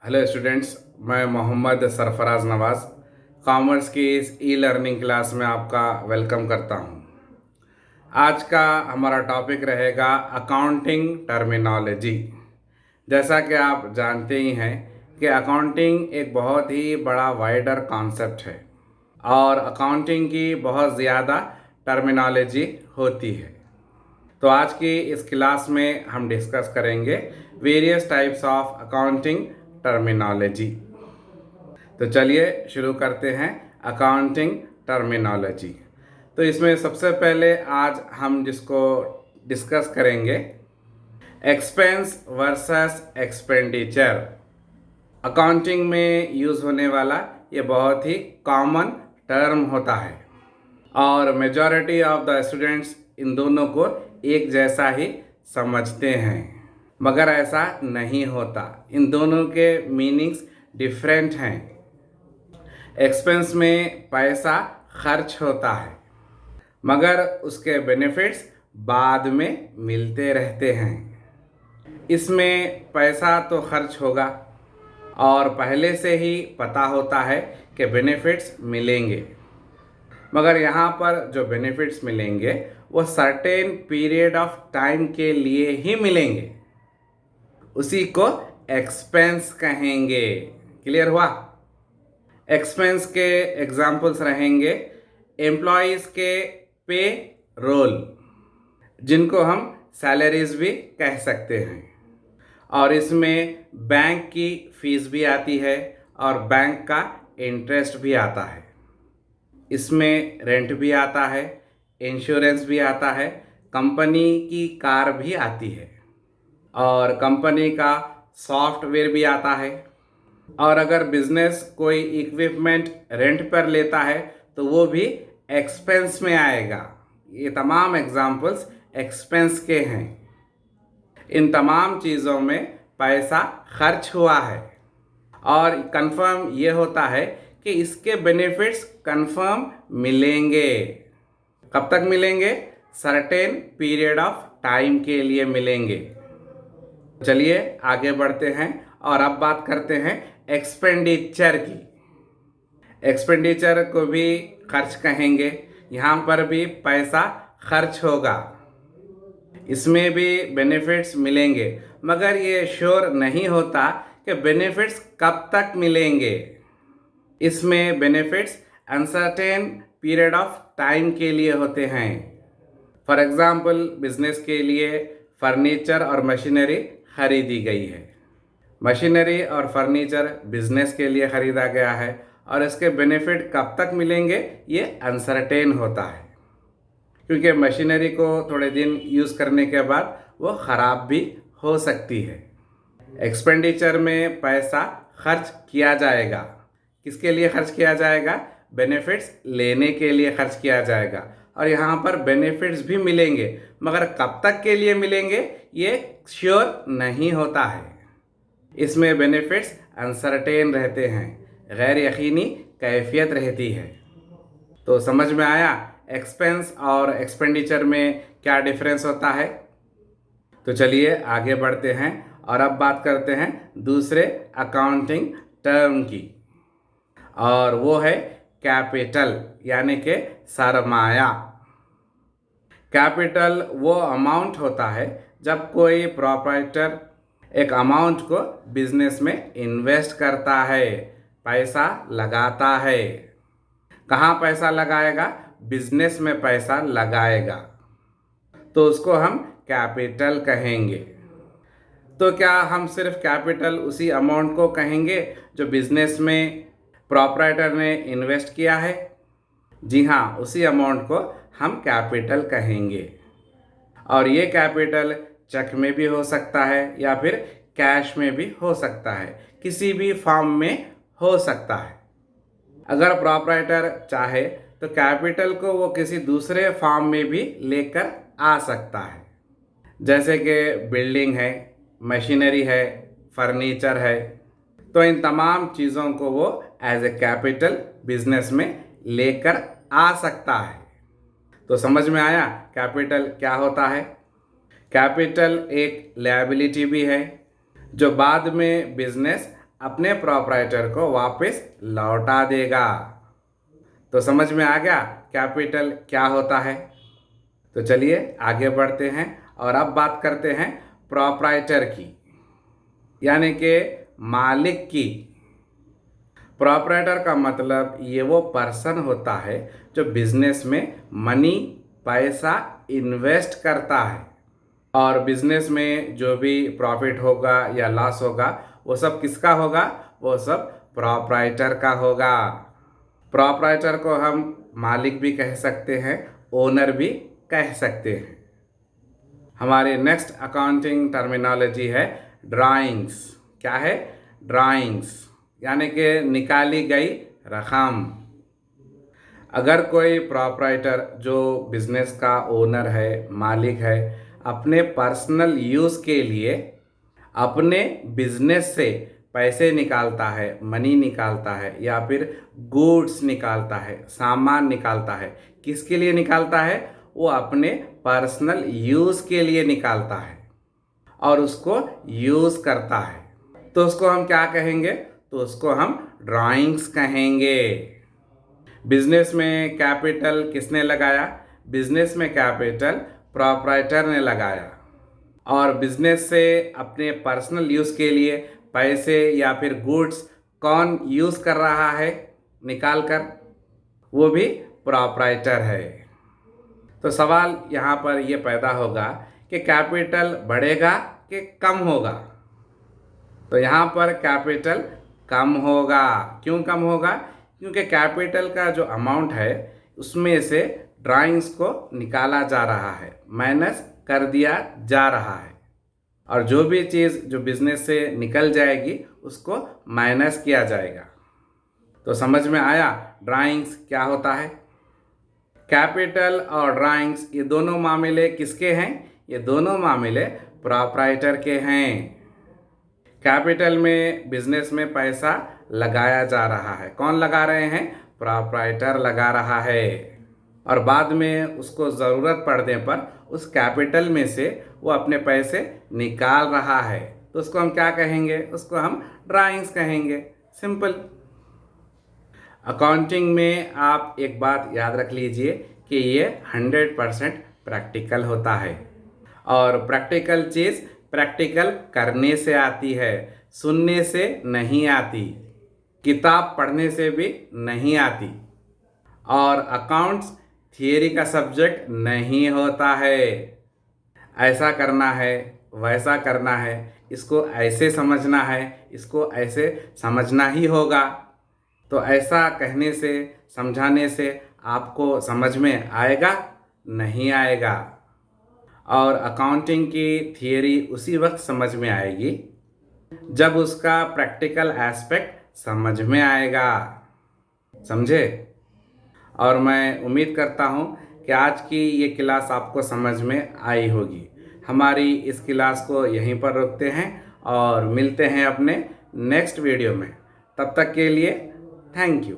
Hello students, मैं मोहम्मद सरफराज नवाज़ commerce की इस ई लर्निंग क्लास में आपका वेलकम करता हूं। आज का हमारा टॉपिक रहेगा अकाउंटिंग टर्मिनोलॉजी। जैसा कि आप जानते ही हैं कि अकाउंटिंग एक बहुत ही बड़ा वाइडर कॉन्सेप्ट है और अकाउंटिंग की बहुत ज़्यादा टर्मिनोलॉजी होती है। तो आज की इस क्लास में हम डिस्कस करेंगे various types of accounting terminology. तो चलिए शुरू करते हैं अकाउंटिंग टर्मिनोलॉजी। तो इसमें सबसे पहले आज हम जिसको डिस्कस करेंगे एक्सपेंस वर्सेस एक्सपेंडिचर। अकाउंटिंग में यूज़ होने वाला ये बहुत ही कॉमन टर्म होता है और majority of the students in दोनों को एक जैसा ही समझते हैं, मगर ऐसा नहीं होता। इन दोनों के मीनिंग्स डिफरेंट हैं। एक्सपेंस में पैसा खर्च होता है मगर उसके बेनिफिट्स बाद में मिलते रहते हैं। इसमें पैसा तो खर्च होगा और पहले से ही पता होता है कि बेनिफिट्स मिलेंगे, मगर यहाँ पर जो बेनिफिट्स मिलेंगे वो सर्टेन पीरियड ऑफ टाइम के लिए ही मिलेंगे। उसी को एक्सपेंस कहेंगे। क्लियर हुआ? एक्सपेंस के एग्जाम्पल्स रहेंगे एम्प्लॉयज़ के पे रोल, जिनको हम सैलरीज भी कह सकते हैं, और इसमें बैंक की फीस भी आती है और बैंक का इंटरेस्ट भी आता है। इसमें रेंट भी आता है, इंश्योरेंस भी आता है, कंपनी की कार भी आती है और कंपनी का सॉफ्टवेयर भी आता है। और अगर बिजनेस कोई इक्विपमेंट रेंट पर लेता है तो वो भी एक्सपेंस में आएगा। ये तमाम एग्जाम्पल्स एक्सपेंस के हैं। इन तमाम चीज़ों में पैसा खर्च हुआ है और कंफर्म ये होता है कि इसके बेनिफिट्स कंफर्म मिलेंगे। कब तक मिलेंगे? सर्टेन पीरियड ऑफ टाइम के लिए मिलेंगे। चलिए आगे बढ़ते हैं और अब बात करते हैं एक्सपेंडिचर की। एक्सपेंडिचर को भी खर्च कहेंगे। यहाँ पर भी पैसा खर्च होगा, इसमें भी बेनिफिट्स मिलेंगे, मगर ये श्योर नहीं होता कि बेनिफिट्स कब तक मिलेंगे। इसमें benefits uncertain period of time के लिए होते हैं। फॉर एग्जाम्पल, बिजनेस के लिए फर्नीचर और मशीनरी खरीदी गई है। मशीनरी और फर्नीचर बिजनेस के लिए ख़रीदा गया है और इसके बेनिफिट कब तक मिलेंगे ये अनसर्टेन होता है, क्योंकि मशीनरी को थोड़े दिन यूज़ करने के बाद वो ख़राब भी हो सकती है। एक्सपेंडिचर में पैसा खर्च किया जाएगा। किसके लिए खर्च किया जाएगा? बेनिफिट्स लेने के लिए खर्च किया जाएगा और यहाँ पर बेनिफिट्स भी मिलेंगे, मगर कब तक के लिए मिलेंगे ये श्योर नहीं होता है। इसमें बेनिफिट्स अनसर्टेन रहते हैं, गैर यकीनी कैफियत रहती है। तो समझ में आया एक्सपेंस और एक्सपेंडिचर में क्या डिफरेंस होता है? तो चलिए आगे बढ़ते हैं और अब बात करते हैं दूसरे अकाउंटिंग टर्म की, और वो है कैपिटल यानी कि सरमाया। कैपिटल वो अमाउंट होता है जब कोई प्रोप्राइटर एक अमाउंट को बिजनेस में इन्वेस्ट करता है, पैसा लगाता है। कहाँ पैसा लगाएगा? बिजनेस में पैसा लगाएगा, तो उसको हम कैपिटल कहेंगे। तो क्या हम सिर्फ कैपिटल उसी अमाउंट को कहेंगे जो बिजनेस में प्रोप्राइटर ने इन्वेस्ट किया है? जी हाँ, उसी अमाउंट को हम कैपिटल कहेंगे और ये कैपिटल चेक में भी हो सकता है या फिर कैश में भी हो सकता है, किसी भी फॉर्म में हो सकता है। अगर प्रोप्राइटर चाहे तो कैपिटल को वो किसी दूसरे फॉर्म में भी लेकर आ सकता है, जैसे कि बिल्डिंग है, मशीनरी है, फर्नीचर है। तो इन तमाम चीज़ों को वो एज ए कैपिटल बिजनेस में लेकर आ सकता है। तो समझ में आया कैपिटल क्या होता है? कैपिटल एक लायबिलिटी भी है जो बाद में बिजनेस अपने प्रोप्राइटर को वापस लौटा देगा। तो समझ में आ गया कैपिटल क्या होता है। तो चलिए आगे बढ़ते हैं और अब बात करते हैं प्रोप्राइटर की, यानी कि मालिक की। प्रोप्राइटर का मतलब ये वो पर्सन होता है जो बिजनेस में मनी पैसा इन्वेस्ट करता है, और बिजनेस में जो भी प्रॉफिट होगा या लॉस होगा वो सब किसका होगा? वो सब प्रोप्राइटर का होगा। प्रोप्राइटर को हम मालिक भी कह सकते हैं, ओनर भी कह सकते हैं। हमारी नेक्स्ट अकाउंटिंग टर्मिनोलॉजी है ड्राइंग्स। क्या है? ड्राइंग्स यानी कि निकाली गई रकम। अगर कोई प्रोप्राइटर जो बिजनेस का ओनर है, मालिक है, अपने पर्सनल यूज़ के लिए अपने बिजनेस से पैसे निकालता है, मनी निकालता है, या फिर गुड्स निकालता है, सामान निकालता है, किसके लिए निकालता है? वो अपने पर्सनल यूज़ के लिए निकालता है और उसको यूज़ करता है, तो उसको हम क्या कहेंगे? तो उसको हम ड्राइंग्स कहेंगे। बिजनेस में कैपिटल किसने लगाया? बिजनेस में कैपिटल प्रोप्राइटर ने लगाया, और बिजनेस से अपने पर्सनल यूज़ के लिए पैसे या फिर गुड्स कौन यूज़ कर रहा है निकाल कर? वो भी प्रोप्राइटर है। तो सवाल यहाँ पर ये पैदा होगा कि कैपिटल बढ़ेगा कि कम होगा? तो यहाँ पर कैपिटल कम होगा। क्यों कम होगा? क्योंकि कैपिटल का जो अमाउंट है उसमें से ड्राइंग्स को निकाला जा रहा है, माइनस कर दिया जा रहा है, और जो भी चीज़ जो बिजनेस से निकल जाएगी उसको माइनस किया जाएगा। तो समझ में आया ड्राइंग्स क्या होता है। कैपिटल और ड्राइंग्स ये दोनों मामले किसके हैं? ये दोनों मामले प्रोप्राइटर के हैं। कैपिटल में बिजनेस में पैसा लगाया जा रहा है। कौन लगा रहे हैं? प्रोप्राइटर लगा रहा है, और बाद में उसको ज़रूरत पड़ने पर उस कैपिटल में से वो अपने पैसे निकाल रहा है, तो उसको हम क्या कहेंगे? उसको हम ड्राइंग्स कहेंगे। सिंपल। अकाउंटिंग में आप एक बात याद रख लीजिए कि ये 100% प्रैक्टिकल होता है, और प्रैक्टिकल चीज़ प्रैक्टिकल करने से आती है, सुनने से नहीं आती, किताब पढ़ने से भी नहीं आती। और अकाउंट्स थियरी का सब्जेक्ट नहीं होता है। ऐसा करना है, वैसा करना है, इसको ऐसे समझना है, इसको ऐसे समझना ही होगा। तो ऐसा कहने से, समझाने से आपको समझ में आएगा? नहीं आएगा। और अकाउंटिंग की थियरी उसी वक्त समझ में आएगी जब उसका प्रैक्टिकल एस्पेक्ट समझ में आएगा। समझे? और मैं उम्मीद करता हूँ कि आज की ये क्लास आपको समझ में आई होगी। हमारी इस क्लास को यहीं पर रोकते हैं और मिलते हैं अपने नेक्स्ट वीडियो में। तब तक के लिए थैंक यू।